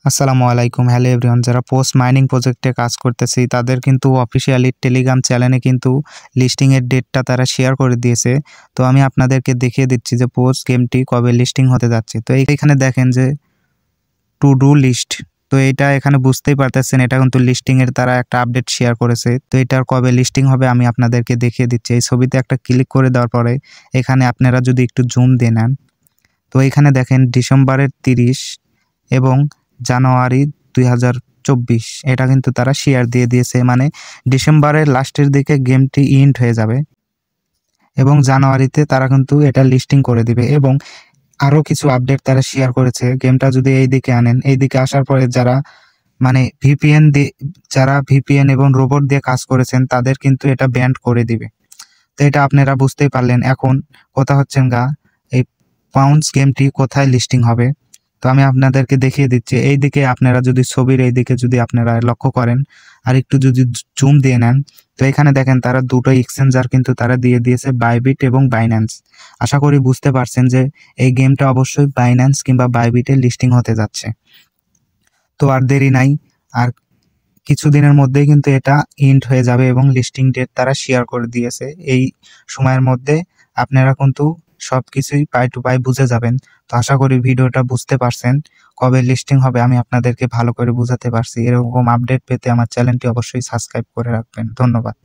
আসসালামু আলাইকুম। Hello everyone, যারা পোস্ট মাইনিং প্রজেক্টে কাজ করতেছি তাদের কিন্তু অফিসিয়ালি টেলিগ্রাম চ্যানেলে কিন্তু লিস্টিং এর ডেটটা তারা শেয়ার করে দিয়েছে। তো আমি আপনাদেরকে দেখিয়ে দিচ্ছি যে পোস্ট গেমটি কবে লিস্টিং হতে যাচ্ছে। তো এইখানে দেখেন যে টু ডু লিস্ট। তো এটা এখানে বুঝতেই পারতেছেন, এটা কিন্তু লিস্টিং এর তারা একটা আপডেট শেয়ার করেছে। তো এটার কবে লিস্টিং হবে আমি আপনাদেরকে দেখিয়ে দিচ্ছি। এই ছবিতে একটা ক্লিক করে দেওয়ার পরে এখানে আপনারা যদি একটু জুম দিয়ে নেন, তো এখানে দেখেন ডিসেম্বরের 30 এবং জানুয়ারি 2024 এটা কিন্তু তারা শেয়ার দিয়ে দিয়েছে। মানে ডিসেম্বরের লাস্টের দিকে গেমটি ইন্ড হয়ে যাবে এবং জানুয়ারিতে তারা কিন্তু এটা লিস্টিং করে দিবে। এবং আরও কিছু আপডেট তারা শেয়ার করেছে। গেমটা যদি এই দিকে আনেন, এই দিকে আসার পরে যারা ভিপিএন এবং রোবট দিয়ে কাজ করেছেন তাদের কিন্তু এটা ব্যান্ড করে দিবে। তো এটা আপনারা বুঝতেই পারলেন। এখন কথা হচ্ছেন এই পাউন্ডস গেমটি কোথায় লিস্টিং হবে। তো আমি আপনাদেরকে দেখিয়ে দিচ্ছি। এই দিকে আপনারা যদি ছবির এই দিকে যদি আপনারা লক্ষ্য করেন আর একটু যদি জুম দিয়ে নেন, তো এখানে দেখেন তারা দুটো এক্সচেঞ্জার কিন্তু তারা দিয়ে দিয়েছে, বাইবিট এবং বাইন্যান্স। আশা করি বুঝতে পারছেন যে এই গেমটা অবশ্যই বাইন্যান্স কিংবা বাইবিটে লিস্টিং হতে যাচ্ছে। তো আর দেরি নাই, আর কিছুদিনের মধ্যেই কিন্তু এটা ইন্ড হয়ে যাবে এবং লিস্টিং ডেট তারা শেয়ার করে দিয়েছে। এই সময়ের মধ্যে আপনারা কিন্তু সবকিছুই পাই টু পাই বুঝে যাবেন। তো আশা করি ভিডিওটা বুঝতে পারছেন। কবে লিস্টিং হবে আমি আপনাদেরকে ভালো করে বুঝাতে পারছি। এরকম আপডেট পেতে আমার চ্যানেলটি অবশ্যই সাবস্ক্রাইব করে রাখবেন। ধন্যবাদ।